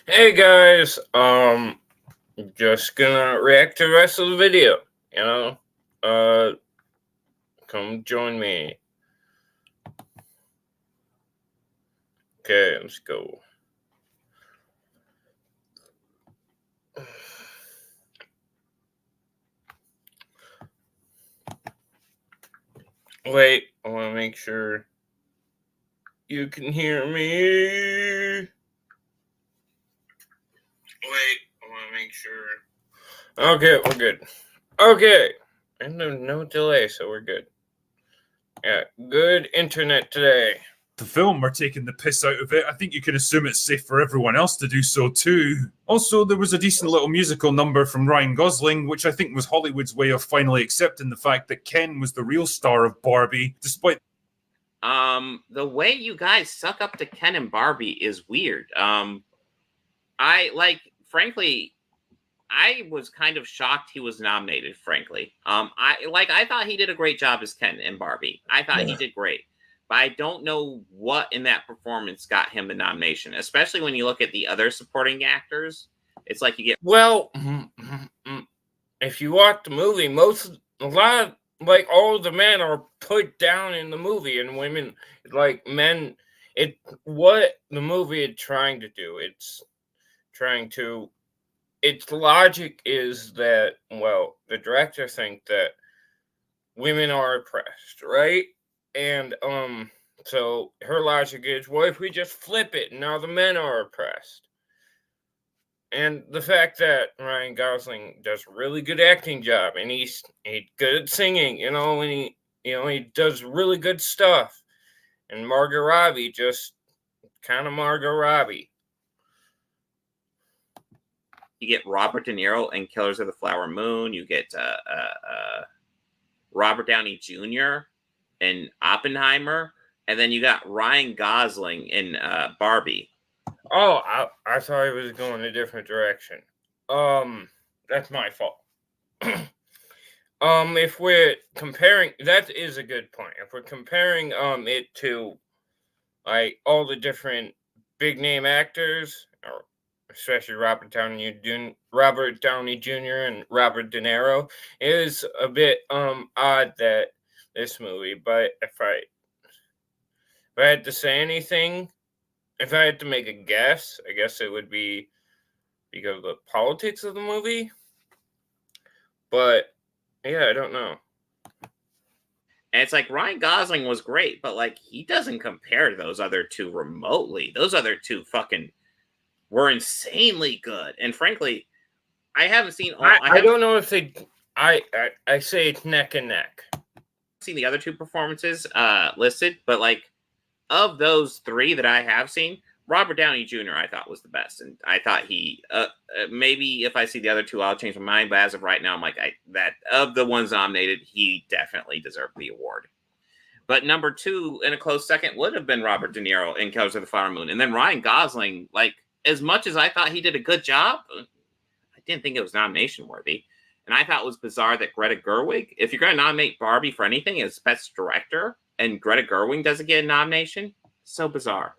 Hey guys, just gonna react to the rest of the video, you know? Uh, come join me. Okay, let's go. Wait, I wanna make sure you can hear me. Wait, I wanna make sure. Okay, we're good. Okay, and no delay, so we're good. Yeah, good internet today. The film are taking the piss out of it. I think you can assume it's safe for everyone else to do so too. Also, there was a decent little musical number from Ryan Gosling, which I think was Hollywood's way of finally accepting the fact that Ken was the real star of Barbie, despite The way you guys suck up to Ken and Barbie is weird. Frankly, I was kind of shocked he was nominated, frankly. I thought he did a great job as Ken and Barbie. I thought he did great. But I don't know what in that performance got him the nomination, especially when you look at the other supporting actors. It's like you get Well, if you watch the movie, all the men are put down in the movie, and women, like men, what the movie is trying to do. Its logic is that, well, the director think that women are oppressed, right? And so her logic is, what if we just flip it and now the men are oppressed? And the fact that Ryan Gosling does a really good acting job, and he's good at singing, and he does really good stuff. And Margot Robbie just kind of Margot Robbie. You get Robert De Niro in Killers of the Flower Moon. You get Robert Downey Jr. in Oppenheimer, and then you got Ryan Gosling in Barbie. Oh, I thought he was going a different direction. That's my fault. If we're comparing, that is a good point. If we're comparing it to like all the different big name actors, or especially Robert Downey Jr. and Robert De Niro, it is a bit odd that this movie. But if I had to say anything, if I had to make a guess, I guess it would be because of the politics of the movie. But yeah, I don't know. And it's like Ryan Gosling was great, but like he doesn't compare to those other two remotely. Those other two fucking were insanely good. And frankly, I haven't seen all I don't know if they I say it's neck and neck. Seen the other two performances listed, but like of those three that I have seen, Robert Downey Jr. I thought was the best, and I thought he maybe if I see the other two, I'll change my mind. But as of right now, I'm like that of the ones nominated, he definitely deserved the award. But number two, in a close second, would have been Robert De Niro in Killers of the Flower Moon, and then Ryan Gosling. Like as much as I thought he did a good job, I didn't think it was nomination worthy. And I thought it was bizarre that Greta Gerwig, if you're going to nominate Barbie for anything as best director, and Greta Gerwig doesn't get a nomination, so bizarre.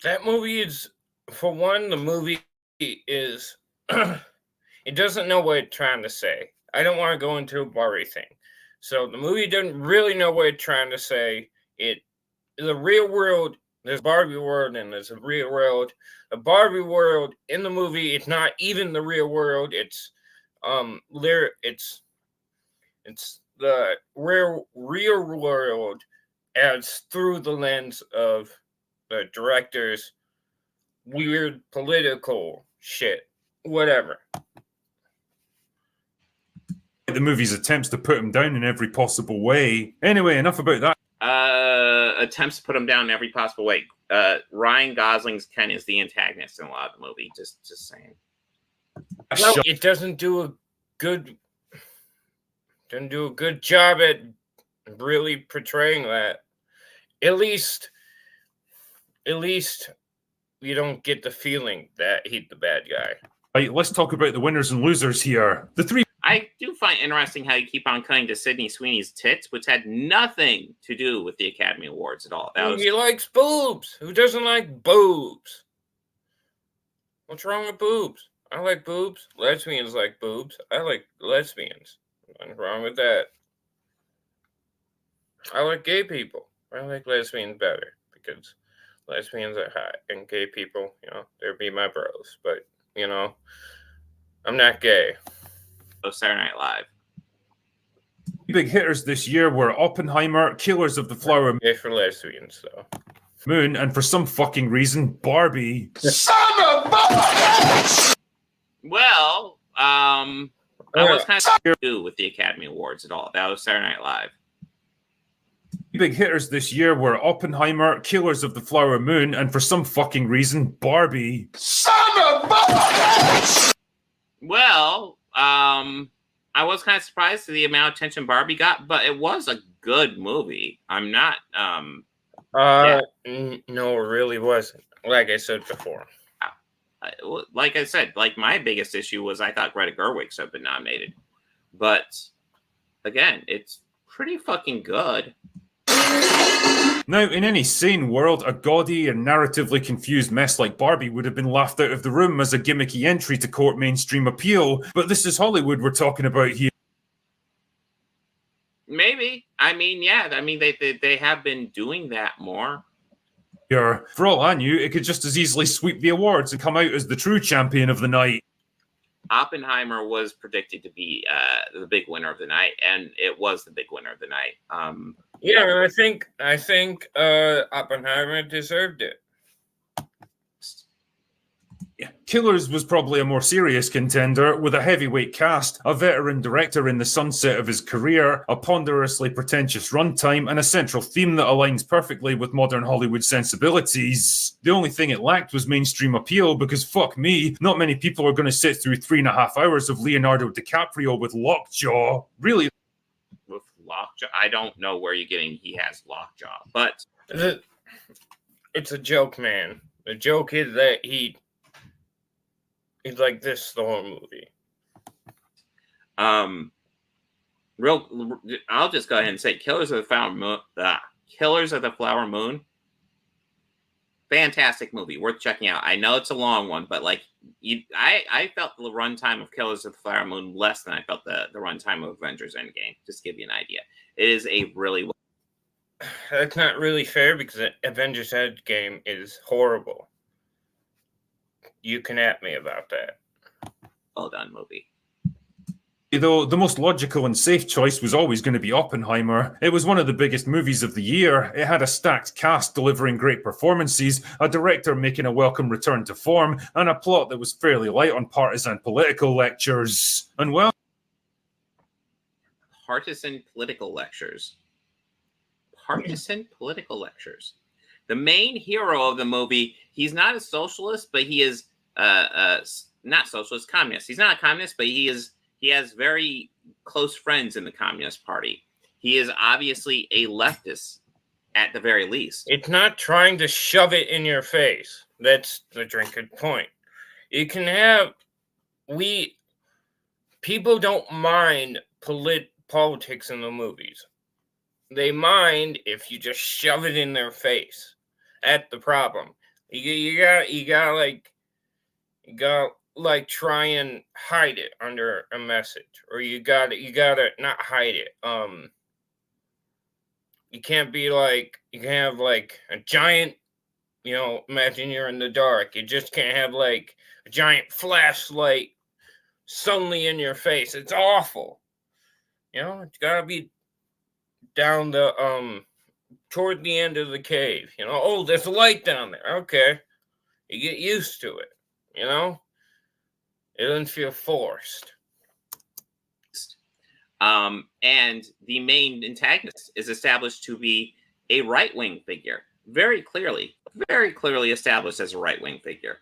That movie is, for one, the movie is, it doesn't know what it's trying to say. I don't want to go into a Barbie thing. So the movie doesn't really know what it's trying to say. The real world, there's Barbie world and there's a real world. The Barbie world in the movie, it's not even the real world. It's the real world as through the lens of the director's weird political shit, whatever. the movie's attempts to put him down in every possible way. Anyway, enough about that. Attempts to put him down in every possible way. Ryan Gosling's Ken is the antagonist in a lot of the movie. Just saying. Well, it doesn't do a good job at really portraying that. At least you don't get the feeling that he's the bad guy. Right, let's talk about the winners and losers here. The three. I do find interesting how you keep on cutting to Sydney Sweeney's tits, which had nothing to do with the Academy Awards at all. He likes boobs. Who doesn't like boobs? What's wrong with boobs? I like boobs. Lesbians like boobs. I like lesbians. Nothing wrong with that. I like gay people. I like lesbians better because lesbians are hot and gay people, they'd be my bros. But, I'm not gay. Saturday Night Live. Big hitters this year were Oppenheimer, Killers of the Flower Gay for lesbians, though. Moon, and for some fucking reason, Barbie. Well, I was kind of do with the Academy Awards at all. That was Saturday Night Live. Big hitters this year were Oppenheimer, Killers of the Flower Moon, and for some fucking reason, Barbie. Well, I was kind of surprised at the amount of attention Barbie got, but it was a good movie. I'm not. No, it really wasn't. Like I said before. Like I said, my biggest issue was I thought Greta Gerwig should have been nominated, but again, it's pretty fucking good. Now, in any sane world, a gaudy and narratively confused mess like Barbie would have been laughed out of the room as a gimmicky entry to court mainstream appeal, but this is Hollywood we're talking about here. Maybe. I mean, yeah. I mean, they have been doing that more. For all I knew, it could just as easily sweep the awards and come out as the true champion of the night. Oppenheimer was predicted to be the big winner of the night, and it was the big winner of the night. Yeah, I think Oppenheimer deserved it. Yeah. Killers was probably a more serious contender, with a heavyweight cast, a veteran director in the sunset of his career, a ponderously pretentious runtime, and a central theme that aligns perfectly with modern Hollywood sensibilities. The only thing it lacked was mainstream appeal, because fuck me, not many people are going to sit through 3.5 hours of Leonardo DiCaprio with lockjaw. Really? With lockjaw? I don't know where you're getting he has lockjaw, but... It's a joke, man. The joke is that he's like this the whole movie. I'll just go ahead and say Killers of the Flower Moon. Fantastic movie, worth checking out. I know it's a long one, but I felt the runtime of Killers of the Flower Moon less than I felt the runtime of Avengers Endgame. Just to give you an idea. It is a really That's not really fair because Avengers Endgame is horrible. You can at me about that. well done movie. Though the most logical and safe choice was always going to be Oppenheimer. It was one of the biggest movies of the year. It had a stacked cast delivering great performances, a director making a welcome return to form, and a plot that was fairly light on partisan political lectures. And well... Partisan political lectures. The main hero of the movie, he's not a socialist, but he is not socialist, communist. He's not a communist, but he has very close friends in the Communist Party. He is obviously a leftist at the very least. It's not trying to shove it in your face. That's the drinking point. You can have people don't mind politics in the movies. They mind if you just shove it in their face. That's the problem. You gotta try and hide it under a message, or you gotta not hide it. You can't be you can have a giant, imagine you're in the dark. You just can't have a giant flashlight suddenly in your face. It's awful. It's gotta be down the toward the end of the cave. Oh, there's a light down there. Okay. You get used to it. It doesn't feel forced. And the main antagonist is established to be a right-wing figure. Very clearly established as a right-wing figure.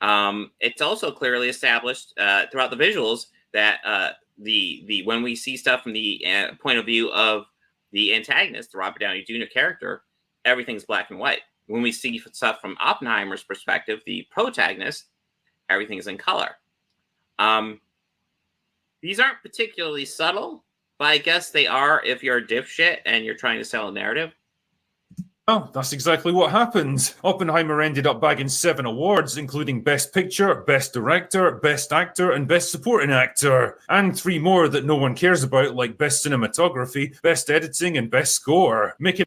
It's also clearly established throughout the visuals that the when we see stuff from the point of view of the antagonist, the Robert Downey Jr. character, everything's black and white. When we see stuff from Oppenheimer's perspective, the protagonist, everything's in color. These aren't particularly subtle, but I guess they are if you're a dipshit and you're trying to sell a narrative. Well, that's exactly what happened. Oppenheimer ended up bagging 7 awards, including Best Picture, Best Director, Best Actor, and Best Supporting Actor, and 3 more that no one cares about, like Best Cinematography, Best Editing, and Best Score, making...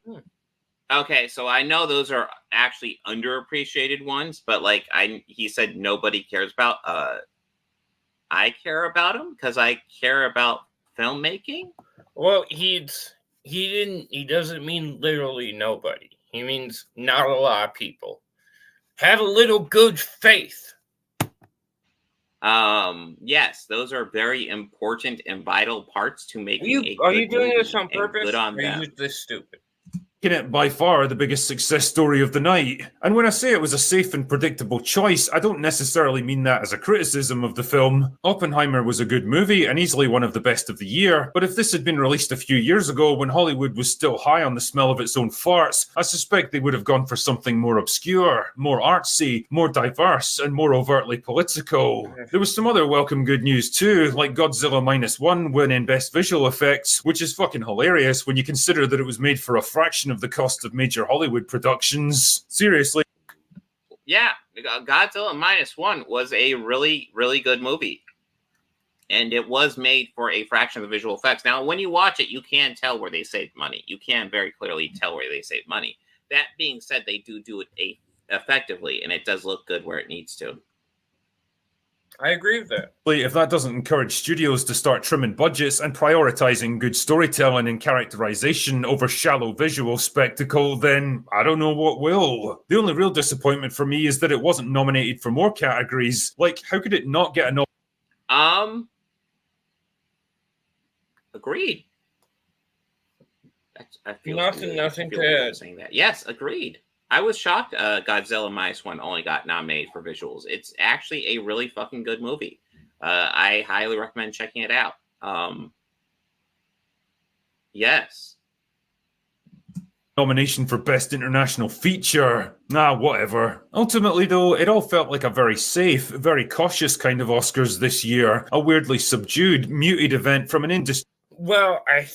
Okay, so I know those are actually underappreciated ones, but like he said nobody cares about. I care about them because I care about filmmaking. Well, he doesn't mean literally nobody. He means not a lot of people. Have a little good faith. Yes, those are very important and vital parts to making a Are good you doing movie, this on and purpose? good on or are them. you just this stupid? it by far the biggest success story of the night. And when I say it was a safe and predictable choice, I don't necessarily mean that as a criticism of the film. Oppenheimer was a good movie and easily one of the best of the year, but if this had been released a few years ago when Hollywood was still high on the smell of its own farts, I suspect they would have gone for something more obscure, more artsy, more diverse, and more overtly political. There was some other welcome good news too, like Godzilla Minus One winning Best Visual Effects, which is fucking hilarious when you consider that it was made for a fraction of the cost of major Hollywood productions. Seriously. Yeah, Godzilla Minus One was a really, really good movie. And it was made for a fraction of the visual effects. Now, when you watch it, you can tell where they saved money. You can very clearly tell where they saved money. That being said, they do it effectively, and it does look good where it needs to. I agree with that. If that doesn't encourage studios to start trimming budgets and prioritizing good storytelling and characterization over shallow visual spectacle, then I don't know what will. The only real disappointment for me is that it wasn't nominated for more categories. Like, how could it not get a Agreed. I feel nothing to add. saying that. Yes, agreed. I was shocked Godzilla Minus One only got nominated for visuals. It's actually a really fucking good movie. I highly recommend checking it out. Yes. Nomination for Best International Feature. Whatever. Ultimately, though, it all felt like a very safe, very cautious kind of Oscars this year. A weirdly subdued, muted event from an industry. Well, I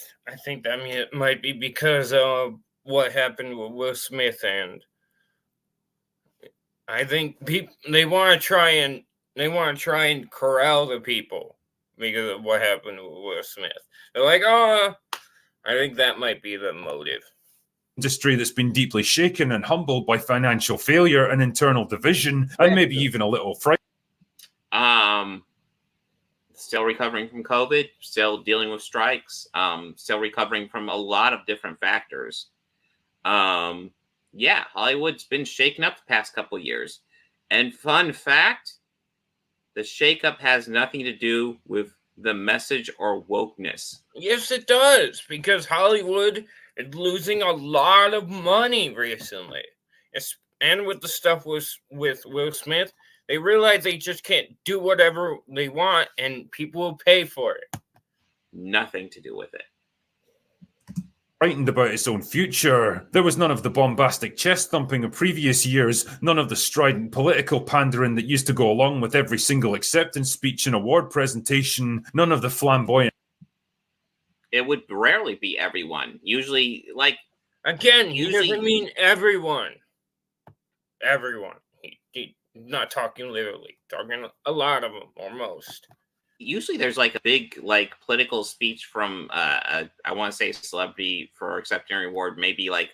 think that might be because of what happened with Will Smith, and I think they want to try and corral the people because of what happened with Will Smith. They're like, I think that might be the motive. Industry that's been deeply shaken and humbled by financial failure and internal division, and maybe even a little fright. Still recovering from COVID, still dealing with strikes, still recovering from a lot of different factors. Yeah, Hollywood's been shaken up the past couple of years. And fun fact, the shakeup has nothing to do with the message or wokeness. Yes, it does, because Hollywood is losing a lot of money recently. And with the stuff with Will Smith, they realize they just can't do whatever they want, and people will pay for it. Nothing to do with it. Frightened about its own future. There was none of the bombastic chest thumping of previous years, none of the strident political pandering that used to go along with every single acceptance speech and award presentation, none of the flamboyant. It would rarely be everyone. Usually, like... Again, he doesn't mean everyone. Everyone. He's not talking literally. Talking a lot of them, or most. Usually there's like a big like political speech from I want to say celebrity for accepting an award, maybe like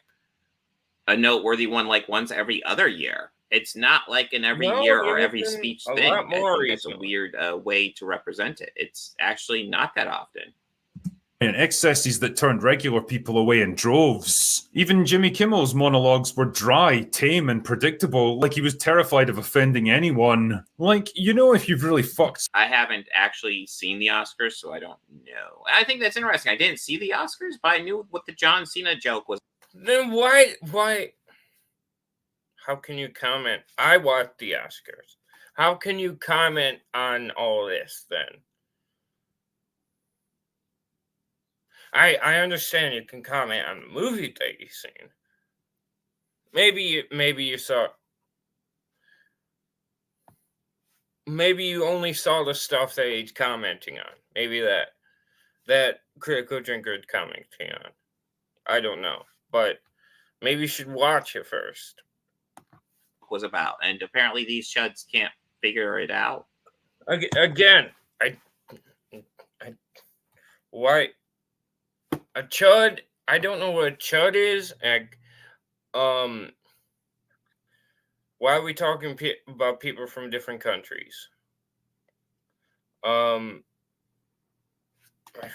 a noteworthy one like once every other year. It's not like an every year or every speech thing. I think that's a weird way to represent it. It's actually not that often. And excesses that turned regular people away in droves. Even Jimmy Kimmel's monologues were dry, tame, and predictable, like he was terrified of offending anyone. Like, if you've really fucked. I haven't actually seen the Oscars, so I don't know. I think that's interesting. I didn't see the Oscars, but I knew what the John Cena joke was. Then why? How can you comment? I watched the Oscars. How can you comment on all this then? I understand you can comment on the movie that you've seen. Maybe you saw. Maybe you only saw the stuff that he's commenting on. Maybe that critical drinker is commenting on. I don't know, but Maybe you should watch it first. Was about, and apparently these chuds can't figure it out. Again, I why a chud? I don't know what a chud is. Why are we talking about people from different countries? I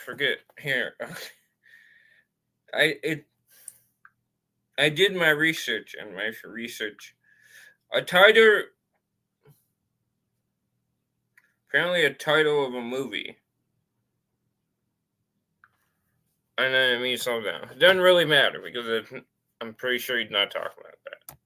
forget here. I did my research A title, apparently a title of a movie. And then it means something else. It doesn't really matter because I'm pretty sure he's not talking about that.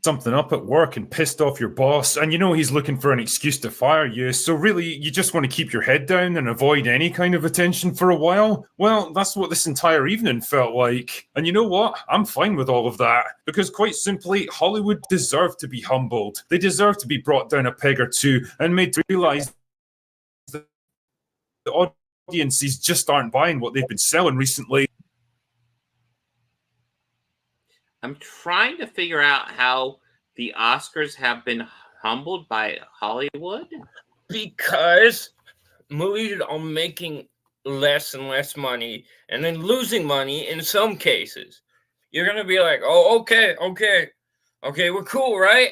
Something up at work and pissed off your boss, and you know he's looking for an excuse to fire you, so really you just want to keep your head down and avoid any kind of attention for a while? Well, that's what this entire evening felt like. And you know what? I'm fine with all of that, because quite simply, Hollywood deserve to be humbled. They deserve to be brought down a peg or two and made to realize that the audiences just aren't buying what they've been selling recently. I'm trying to figure out how the Oscars have been humbled by Hollywood. Because movies are making less and less money and then losing money in some cases. You're going to be like, oh, okay, we're cool, right?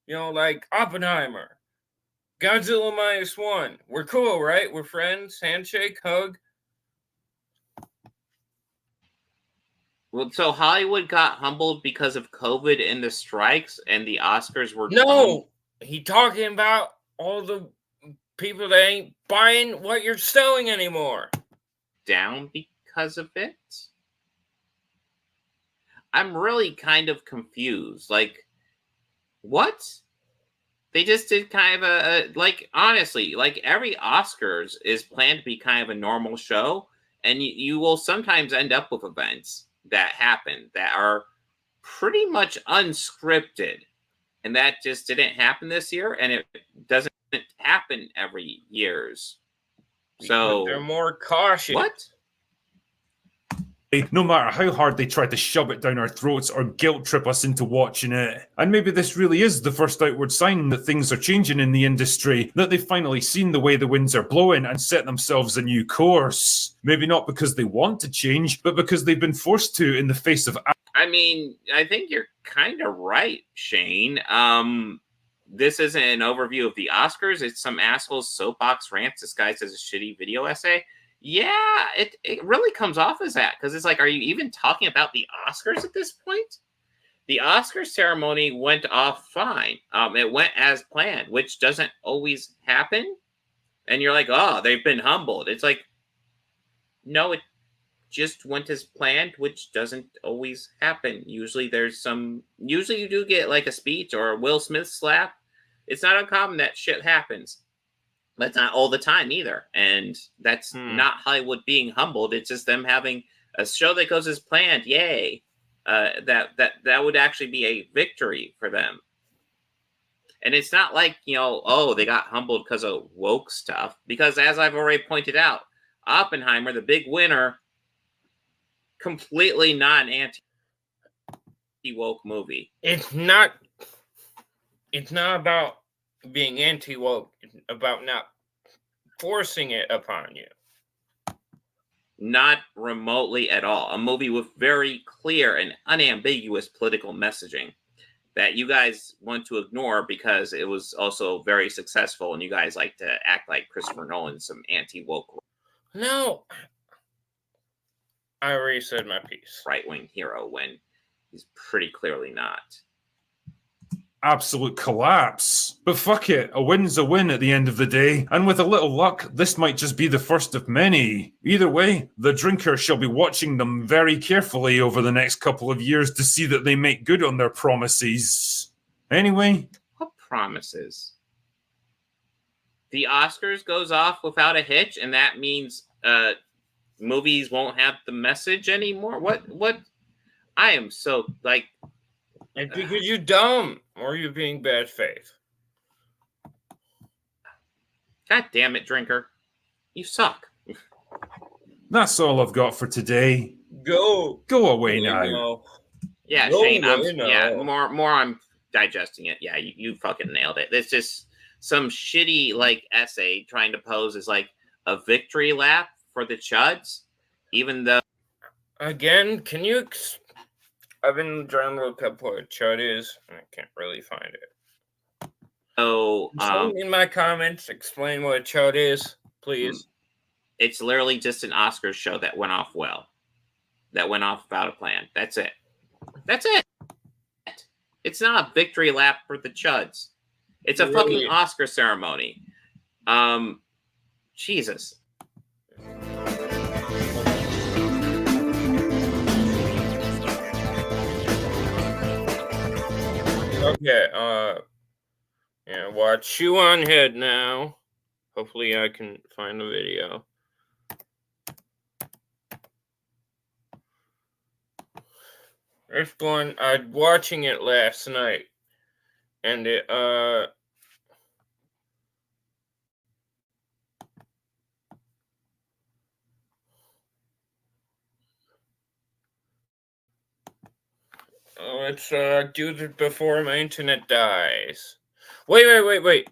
Like Oppenheimer, Godzilla -1. We're cool, right? We're friends, handshake, hug. Well, so Hollywood got humbled because of COVID and the strikes, and the Oscars were... No, he talking about all the people that ain't buying what you're selling anymore. Down because of it? I'm really kind of confused. Like, what? They just did kind of honestly, every Oscars is planned to be kind of a normal show, and you will sometimes end up with events that happen that are pretty much unscripted, and that just didn't happen this year, and it doesn't happen every years. So they're more cautious. What? No matter how hard they try to shove it down our throats or guilt trip us into watching it. And maybe this really is the first outward sign that things are changing in the industry, that they've finally seen the way the winds are blowing and set themselves a new course. Maybe not because they want to change, but because they've been forced to in the face of... I mean, I think you're kind of right, Shane. This isn't an overview of the Oscars. It's some asshole's soapbox rants disguised as a shitty video essay. Yeah, it really comes off as that, because it's like, are you even talking about the Oscars at this point? The Oscar ceremony went off fine. It went as planned, which doesn't always happen. And you're like, oh, they've been humbled. It's like, no, it just went as planned, which doesn't always happen. Usually you do get like a speech or a Will Smith slap. It's not uncommon that shit happens. But it's not all the time either. And that's not Hollywood being humbled. It's just them having a show that goes as planned. Yay. That would actually be a victory for them. And it's not like, they got humbled because of woke stuff. Because as I've already pointed out, Oppenheimer, the big winner, completely not an anti-woke movie. It's not about being anti-woke. It's about not forcing it upon you. Not remotely at all. A movie with very clear and unambiguous political messaging that you guys want to ignore because it was also very successful and you guys like to act like Christopher Nolan's some anti-woke. No. I already said my piece. Right-wing hero when he's pretty clearly not. Absolute collapse. But fuck it, a win's a win at the end of the day, and with a little luck, this might just be the first of many. Either way, the drinker shall be watching them very carefully over the next couple of years to see that they make good on their promises. Anyway. What promises? The Oscars goes off without a hitch, and that means movies won't have the message anymore? What? I am so, It's because you're dumb or you're being bad faith. God damn it, drinker. You suck. That's all I've got for today. Go. Go away away now. now. Yeah, No Shane. way, no. More. I'm digesting it. Yeah, you fucking nailed it. It's just some shitty like essay trying to pose as like a victory lap for the Chuds, even though Again, can you? I've been trying to look up what Chud is, and I can't really find it. Someone in my comments, explain what Chud is, please. it's literally just an Oscars show that went off well, that went off without a plan. That's it. That's it. It's not a victory lap for the Chuds. It's a fucking Really? Oscar ceremony. Jesus. Okay, yeah, watch you on head now. Hopefully I can find the video. There's one, I'm watching it last night, and it, let's do this before my internet dies. Wait.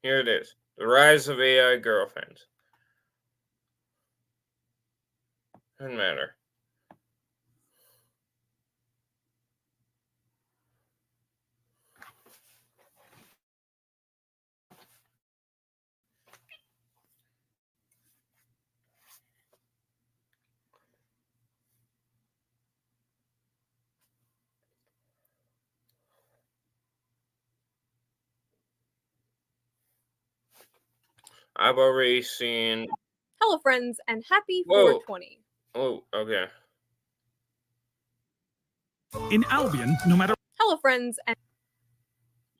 Here it is. The rise of AI girlfriends. Doesn't matter. I've already seen. Hello, friends, and happy Whoa. 420. Oh, okay. In Albion, no matter Hello, friends, and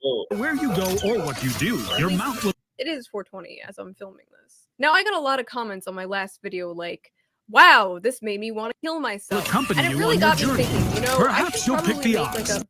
Whoa. where you go or what you do, your mouth will. it is 420 as I'm filming this. Now, I got a lot of comments on my last video like, wow, this made me want to kill myself. accompany And it you really on your got me journey. thinking, you know, Perhaps I should you'll pick probably the make like odds. a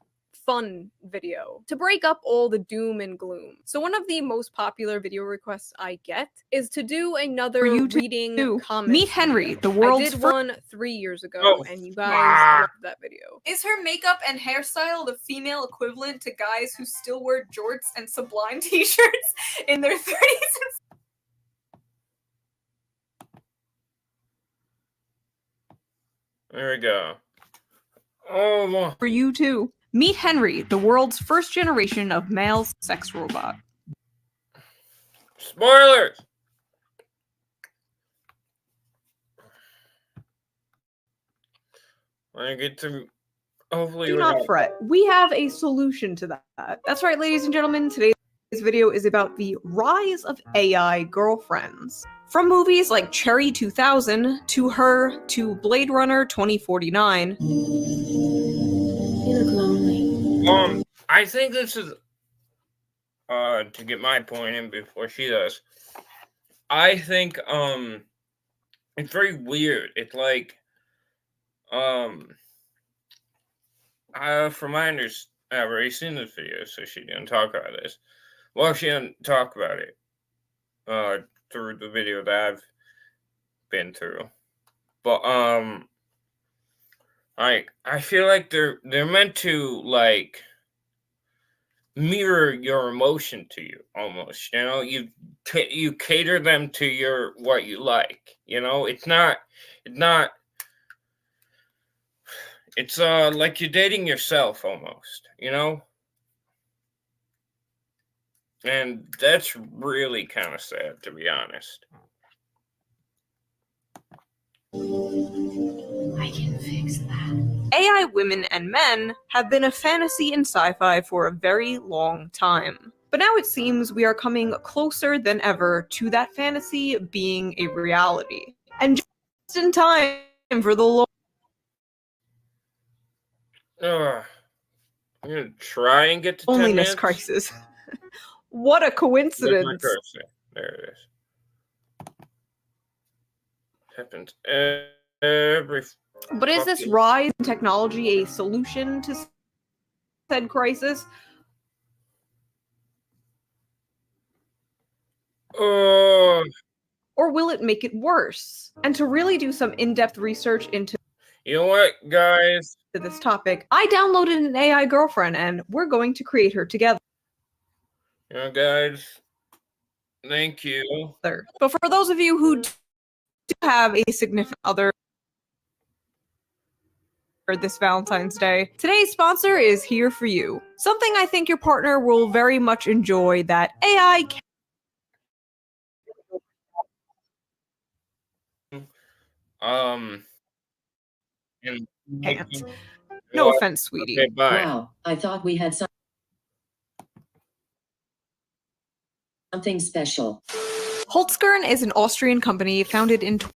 fun video to break up all the doom and gloom. So one of the most popular video requests I get is to do another For you to reading do. comments Meet Henry, video. the world's I did fir- one 3 years ago, Oh, and you guys ah. loved that video. Is her makeup and hairstyle the female equivalent to guys who still wear jorts and Sublime t-shirts in their 30s and There we go. Oh, For you too. Meet Henry, the world's first generation of male sex robot. spoilers! I get to. Hopefully, Do we're not fret. We have a solution to that. That's right, ladies and gentlemen. Today's video is about the rise of AI girlfriends. From movies like Cherry 2000 to Her to Blade Runner 2049. You look lonely. I think this is to get my point in before she does. I think it's very weird. It's like from my understanding, I've already seen this video, so she didn't talk about this. Well, she didn't talk about it through the video that I've been through. But I feel like they're meant to like mirror your emotion to you almost. You know, you cater them to your what you like. You know, it's like you're dating yourself almost, you know? And that's really kind of sad, to be honest. I can fix that. AI women and men have been a fantasy in sci-fi for a very long time. But now it seems we are coming closer than ever to that fantasy being a reality. And just in time for the I'm gonna try and get to 10 loneliness minutes. crisis. What a There's my coincidence. cursor. There it is. Happens every. But is this fucking- rise in technology a solution to said crisis? Oh, or will it make it worse? And to really do some in-depth research into You know what, guys? this topic, I downloaded an AI girlfriend and we're going to create her together. You know, guys. Thank you. But for those of you who do have a significant other for this Valentine's Day, today's sponsor is here for you. Something I think your partner will very much enjoy that AI can't. No offense, sweetie. Okay, bye. Wow, I thought we had something special. Holzkern is an Austrian company founded in